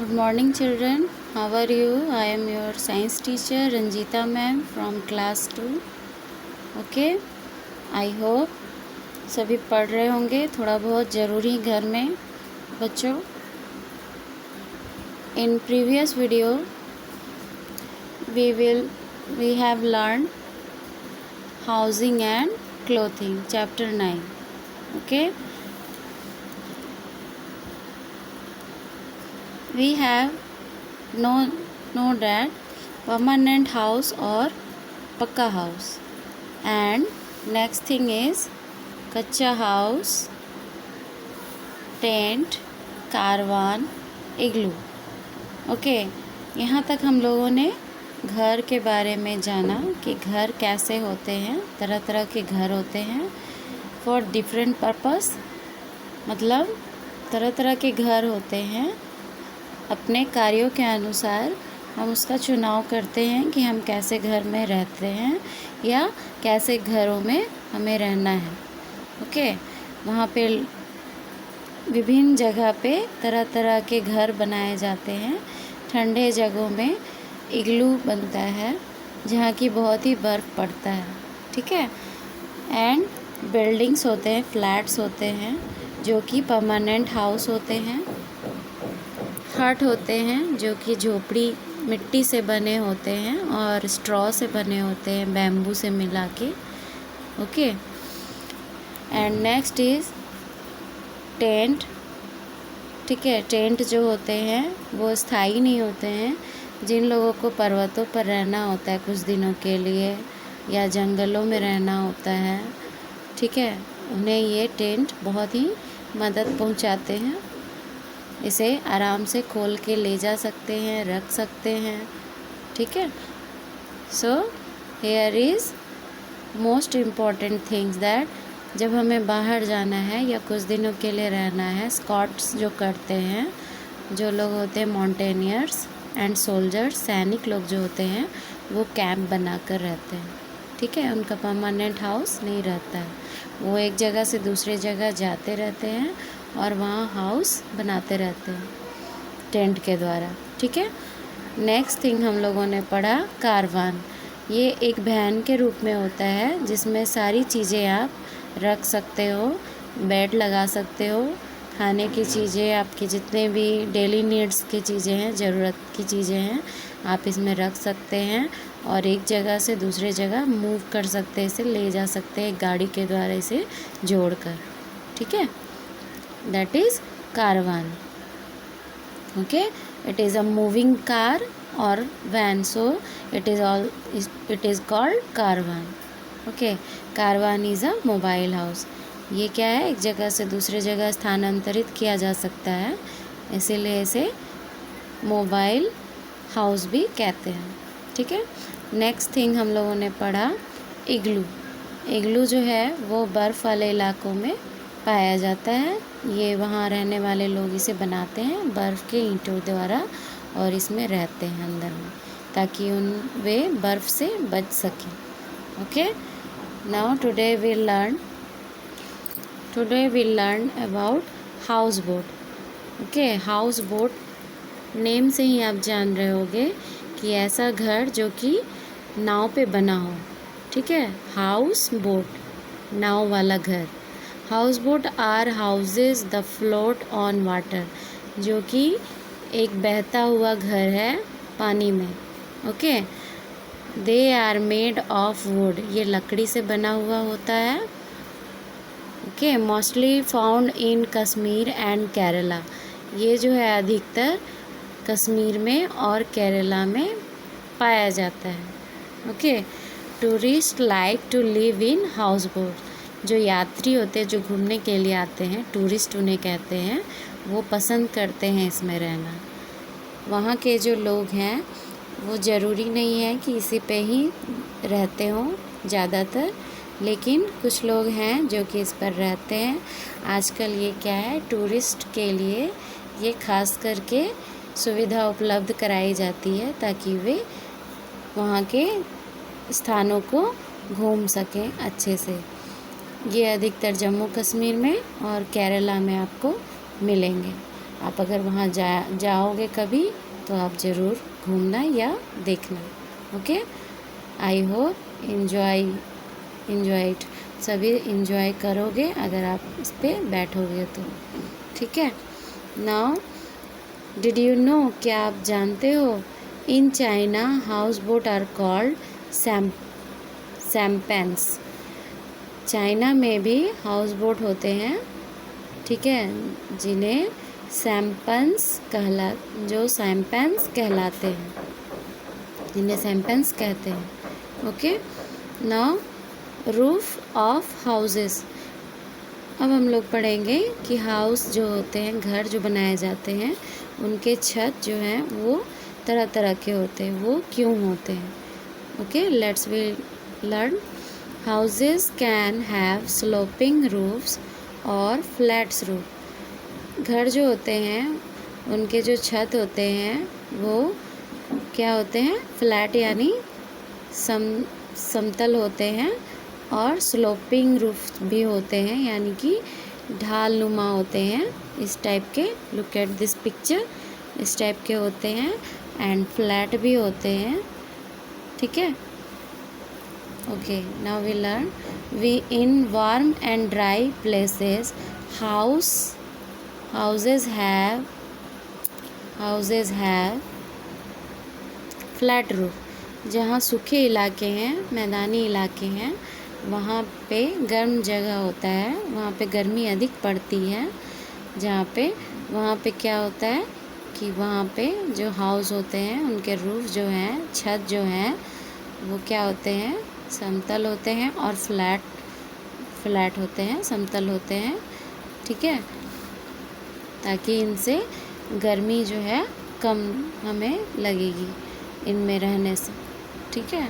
Good morning children, how are you? I am your science teacher Ranjita ma'am from class 2. Okay, I hope सभी पढ़ रहे होंगे थोड़ा बहुत ज़रूरी घर में बच्चों. In previous video we have learned housing and clothing chapter 9. Okay, we have know that permanent house or pakka house, and next thing is कच्चा हाउस, टेंट, कारवान, इग्लू. ओके, यहाँ तक हम लोगों ने घर के बारे में जाना कि घर कैसे होते हैं. तरह तरह के घर होते हैं फॉर डिफरेंट पर्पस, मतलब तरह तरह के घर होते हैं. अपने कार्यों के अनुसार हम उसका चुनाव करते हैं कि हम कैसे घर में रहते हैं या कैसे घरों में हमें रहना है. ओके, वहाँ पे विभिन्न जगह पे तरह तरह के घर बनाए जाते हैं. ठंडे जगहों में इग्लू बनता है जहाँ की बहुत ही बर्फ़ पड़ता है. ठीक है, एंड बिल्डिंग्स होते हैं, फ्लैट्स होते हैं जो कि परमानेंट हाउस होते हैं. हट होते हैं जो कि झोपड़ी मिट्टी से बने होते हैं और स्ट्रॉ से बने होते हैं, बैम्बू से मिला के. Okay, and next is tent. ठीक है, टेंट जो होते हैं वो स्थायी नहीं होते हैं. जिन लोगों को पर्वतों पर रहना होता है कुछ दिनों के लिए या जंगलों में रहना होता है, ठीक है, उन्हें ये टेंट बहुत ही मदद पहुंचाते हैं. इसे आराम से खोल के ले जा सकते हैं, रख सकते हैं. ठीक है, so here is most important things that जब हमें बाहर जाना है या कुछ दिनों के लिए रहना है, स्कॉट्स जो करते हैं, जो लोग होते हैं माउंटेनियर्स एंड सोल्जर्स, सैनिक लोग जो होते हैं, वो कैंप बना कर रहते हैं. ठीक है, उनका परमानेंट हाउस नहीं रहता है. वो एक जगह से दूसरी जगह जाते रहते हैं और वहाँ हाउस बनाते रहते हैं टेंट के द्वारा. ठीक है, नेक्स्ट थिंग हम लोगों ने पढ़ा कारवान. ये एक वैन के रूप में होता है जिसमें सारी चीज़ें आप रख सकते हो, बेड लगा सकते हो, खाने की चीज़ें, आपकी जितने भी डेली नीड्स की चीज़ें हैं, ज़रूरत की चीज़ें हैं, आप इसमें रख सकते हैं और एक जगह से दूसरे जगह मूव कर सकते हैं, इसे ले जा सकते हैं गाड़ी के द्वारा इसे जोड़कर. ठीक है, that is caravan. Okay, it is a moving car और van, so it is called caravan. Okay, caravan is a mobile house. ये क्या है, एक जगह से दूसरे जगह स्थानांतरित किया जा सकता है, इसीलिए इसे मोबाइल हाउस भी कहते हैं. ठीक है, नेक्स्ट थिंग हम लोगों ने पढ़ा इग्लू. इग्लू जो है वो बर्फ़ वाले इलाकों में पाया जाता है. ये वहाँ रहने वाले लोग इसे बनाते हैं बर्फ़ के ईंटों द्वारा और इसमें रहते हैं अंदर में ताकि वे बर्फ़ से बच सकें. Okay, now today we learn about house boat. Okay, house boat name से ही आप जान रहे होंगे कि ऐसा घर जो कि नाव पे बना हो. ठीक है, हाउस बोट, नाव वाला घर. House boat are houses the float on water, जो कि एक बहता हुआ घर है पानी में. Okay, they are made of wood, ये लकड़ी से बना हुआ होता है. Okay, mostly found in Kashmir and Kerala, ये जो है अधिकतर कश्मीर में और केरला में पाया जाता है. Okay, tourist like to live in houseboat, जो यात्री होते हैं जो घूमने के लिए आते हैं, टूरिस्ट उन्हें कहते हैं, वो पसंद करते हैं इसमें रहना. वहाँ के जो लोग हैं वो ज़रूरी नहीं है कि इसी पे ही रहते हों ज़्यादातर, लेकिन कुछ लोग हैं जो कि इस पर रहते हैं. आजकल ये क्या है, टूरिस्ट के लिए ये खास करके सुविधा उपलब्ध कराई जाती है ताकि वे वहाँ के स्थानों को घूम सकें अच्छे से. ये अधिकतर जम्मू कश्मीर में और केरला में आपको मिलेंगे. आप अगर वहाँ जाओगे कभी तो आप ज़रूर घूमना या देखना। Okay, I hope enjoy it, सभी इन्जॉय करोगे अगर आप इस पर बैठोगे तो। ठीक है, नाउ डिड यू नो, क्या आप जानते हो, in China house boat are called sampans. China में भी हाउस बोट होते हैं, ठीक है, जिन्हें सैम्पेन्स कहलाते हैं, जिन्हें सैम्पेन्स कहते हैं। Okay, now roof of houses. अब हम लोग पढ़ेंगे कि हाउस जो होते हैं, घर जो बनाए जाते हैं, उनके छत जो हैं वो तरह तरह के होते हैं, वो क्यों होते हैं। Okay, let's we learn. Houses can have sloping roofs और फ्लैट्स रूफ। घर जो होते हैं उनके जो छत होते हैं वो क्या होते हैं, फ्लैट यानी समतल होते हैं, और स्लोपिंग रूफ भी होते हैं यानी कि ढाल नुमा होते हैं, इस टाइप के। लुक एट दिस पिक्चर, इस टाइप के होते हैं, एंड फ्लैट भी होते हैं। ठीक है, okay, now we learn. We in warm and dry places houses have flat roof. जहाँ सूखे इलाके हैं, मैदानी इलाके हैं, वहाँ पे गर्म जगह होता है, वहाँ पे गर्मी अधिक पड़ती है, वहाँ पे क्या होता है कि वहाँ पे जो हाउस होते हैं उनके रूफ जो हैं, छत जो हैं, वो क्या होते हैं, समतल होते हैं, और फ्लैट होते हैं, समतल होते हैं। ठीक है, ताकि इनसे गर्मी जो है कम हमें लगेगी इनमें रहने से। ठीक है,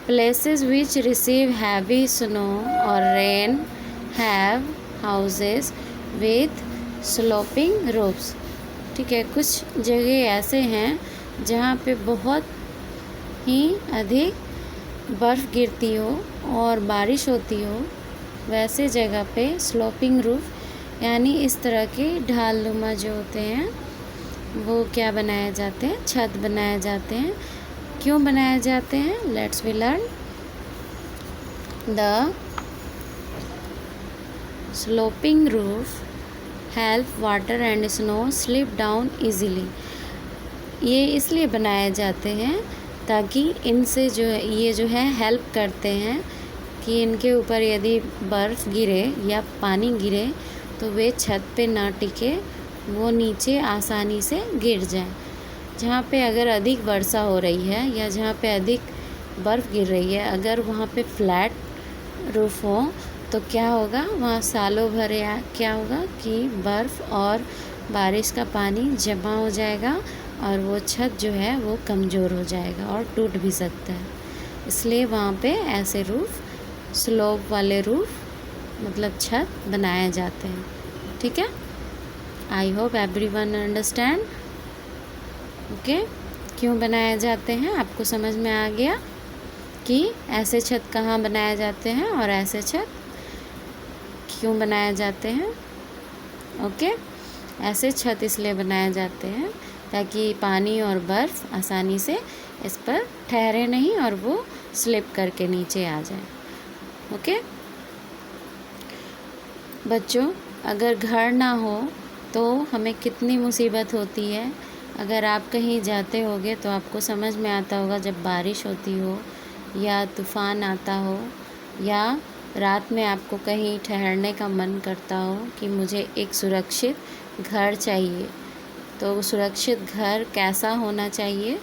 places which receive heavy snow or rain have houses with sloping roofs। ठीक है, कुछ जगह ऐसे हैं जहाँ पे बहुत ही अधिक बर्फ़ गिरती हो और बारिश होती हो, वैसे जगह पे स्लोपिंग रूफ यानी इस तरह के ढालनुमा जो होते हैं वो क्या बनाए जाते हैं, छत बनाए जाते हैं। क्यों बनाए जाते हैं, let's we learn. The sloping roof help water and snow slip down easily. ये इसलिए बनाए जाते हैं ताकि इनसे जो है, ये जो है हेल्प करते हैं कि इनके ऊपर यदि बर्फ़ गिरे या पानी गिरे तो वे छत पे ना टिके, वो नीचे आसानी से गिर जाए। जहाँ पे अगर अधिक वर्षा हो रही है या जहाँ पे अधिक बर्फ़ गिर रही है, अगर वहाँ पे फ्लैट रूफ हो तो क्या होगा, वहाँ सालों भर या क्या होगा कि बर्फ़ और बारिश का पानी जमा हो जाएगा और वो छत जो है वो कमज़ोर हो जाएगा और टूट भी सकता है। इसलिए वहाँ पे ऐसे रूफ, स्लोप वाले रूफ मतलब छत बनाए जाते हैं। ठीक है, I hope everyone understand. Okay, क्यों बनाए जाते हैं आपको समझ में आ गया कि ऐसे छत कहाँ बनाए जाते हैं और ऐसे छत क्यों बनाए जाते हैं। ओके, ऐसे छत इसलिए बनाए जाते हैं ताकि पानी और बर्फ़ आसानी से इस पर ठहरे नहीं और वो स्लिप करके नीचे आ जाए। ओके बच्चों, अगर घर ना हो तो हमें कितनी मुसीबत होती है। अगर आप कहीं जाते होगे तो आपको समझ में आता होगा, जब बारिश होती हो या तूफ़ान आता हो या रात में आपको कहीं ठहरने का मन करता हो कि मुझे एक सुरक्षित घर चाहिए, तो सुरक्षित घर कैसा होना चाहिए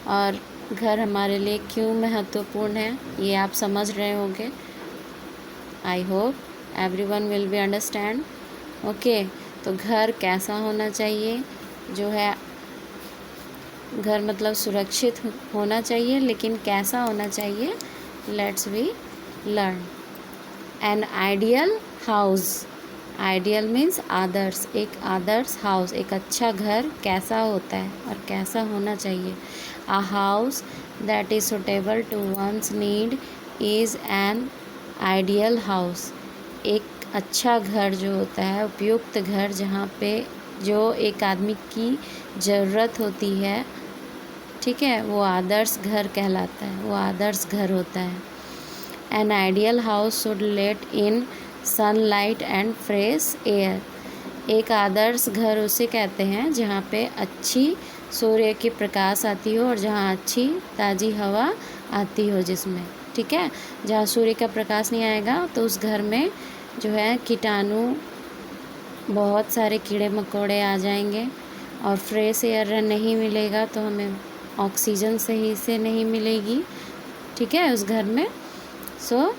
और घर हमारे लिए क्यों महत्वपूर्ण है, ये आप समझ रहे होंगे। आई hope everyone will be understand. Okay, तो घर कैसा होना चाहिए, जो है घर मतलब सुरक्षित होना चाहिए, लेकिन कैसा होना चाहिए, let's we learn. An ideal house, ideal means आदर्श, एक आदर्श हाउस, एक अच्छा घर कैसा होता है और कैसा होना चाहिए। A house that is suitable to one's need is an ideal house. एक अच्छा घर जो होता है, उपयुक्त घर, जहाँ पे जो एक आदमी की ज़रूरत होती है, ठीक है, वो आदर्श घर कहलाता है, वो आदर्श घर होता है। N ideal house should let in sunlight and fresh air. एक आदर्श घर उसे कहते हैं जहाँ पे अच्छी सूर्य की प्रकाश आती हो और जहाँ अच्छी ताज़ी हवा आती हो जिसमें, ठीक है। जहाँ सूर्य का प्रकाश नहीं आएगा तो उस घर में जो है कीटाणु, बहुत सारे कीड़े मकोड़े आ जाएंगे और फ्रेश एयर नहीं मिलेगा तो हमें ऑक्सीजन सही से नहीं मिलेगी, ठीक है, उस घर में। सो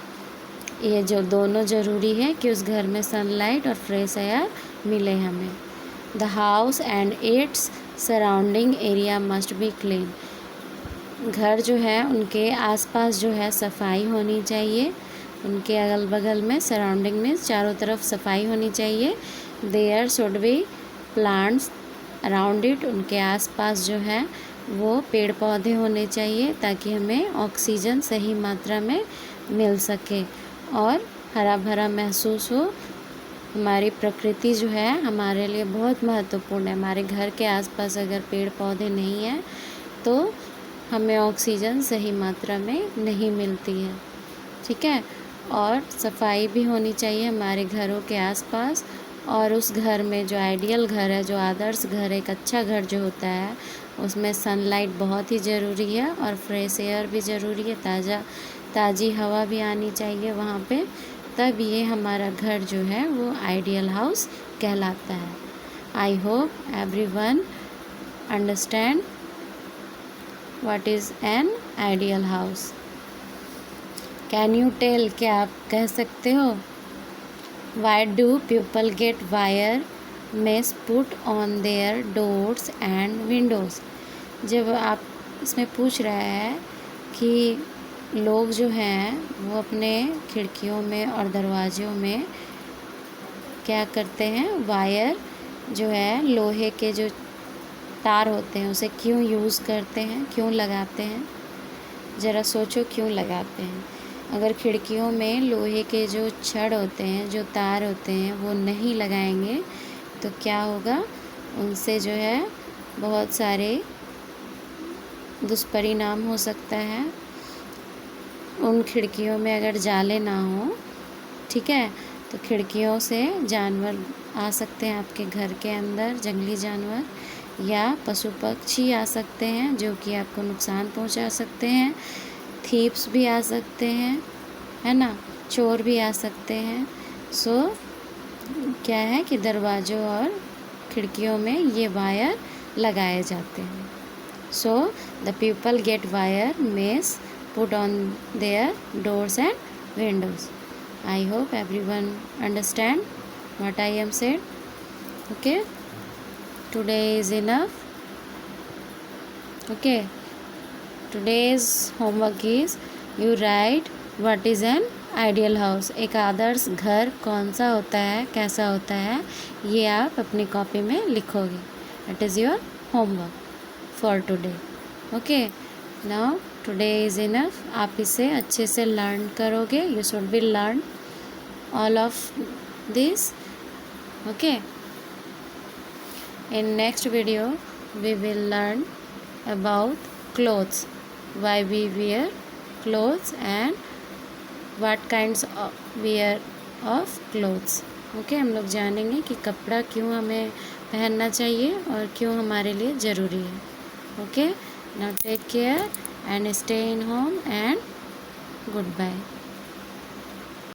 ये जो दोनों ज़रूरी है कि उस घर में सनलाइट और फ्रेश एयर मिले हमें। The house and its surrounding area must be clean. घर जो है उनके आसपास जो है सफाई होनी चाहिए, उनके अगल बगल में, सराउंडिंग में चारों तरफ सफाई होनी चाहिए। There should be plants around it. उनके आसपास जो है वो पेड़ पौधे होने चाहिए ताकि हमें ऑक्सीजन सही मात्रा में मिल सके और हरा भरा महसूस हो। हमारी प्रकृति जो है हमारे लिए बहुत महत्वपूर्ण है। हमारे घर के आसपास अगर पेड़ पौधे नहीं हैं तो हमें ऑक्सीजन सही मात्रा में नहीं मिलती है, ठीक है। और सफाई भी होनी चाहिए हमारे घरों के आसपास। और उस घर में जो आइडियल घर है, जो आदर्श घर, एक अच्छा घर जो होता है, उसमें सनलाइट बहुत ही ज़रूरी है और फ्रेश एयर भी ज़रूरी है, ताज़ी हवा भी आनी चाहिए वहाँ पे, तब ये हमारा घर जो है वो आइडियल हाउस कहलाता है। I hope everyone understand what is an ideal house. Can you tell, क्या आप कह सकते हो, why do people get wire mess put on their doors and windows. जब आप इसमें पूछ रहा है कि लोग जो हैं वो अपने खिड़कियों में और दरवाज़ों में क्या करते हैं, वायर जो है लोहे के जो तार होते हैं उसे क्यों यूज़ करते हैं, क्यों लगाते हैं, ज़रा सोचो क्यों लगाते हैं। अगर खिड़कियों में लोहे के जो छड़ होते हैं, जो तार होते हैं, वो नहीं लगाएंगे तो क्या होगा, उनसे जो है बहुत सारे दुष्परिणाम हो सकता है। उन खिड़कियों में अगर जाले ना हो, ठीक है, तो खिड़कियों से जानवर आ सकते हैं आपके घर के अंदर, जंगली जानवर या पशु पक्षी आ सकते हैं जो कि आपको नुकसान पहुंचा सकते हैं। थीप्स भी आ सकते हैं, है ना, चोर भी आ सकते हैं। सो क्या है कि दरवाज़ों और खिड़कियों में ये वायर लगाए जाते हैं। So the people get wire mess put on their doors and windows. I hope everyone understand what I am said. Okay, today is enough. Okay, today's homework is you write what is an ideal house. एक आदर्श घर कौन सा होता है, कैसा होता है, ये आप अपनी कॉपी में लिखोगे. It is your homework for today. Okay, now today is enough. आप इसे अच्छे से लर्न करोगे. You should be learn all of this. Okay, in next video we will learn about clothes, why we wear clothes and what kinds of wear of clothes. Okay, हम लोग जानेंगे कि कपड़ा क्यों हमें पहनना चाहिए और क्यों हमारे लिए ज़रूरी है. Okay, now take care and stay in home and goodbye.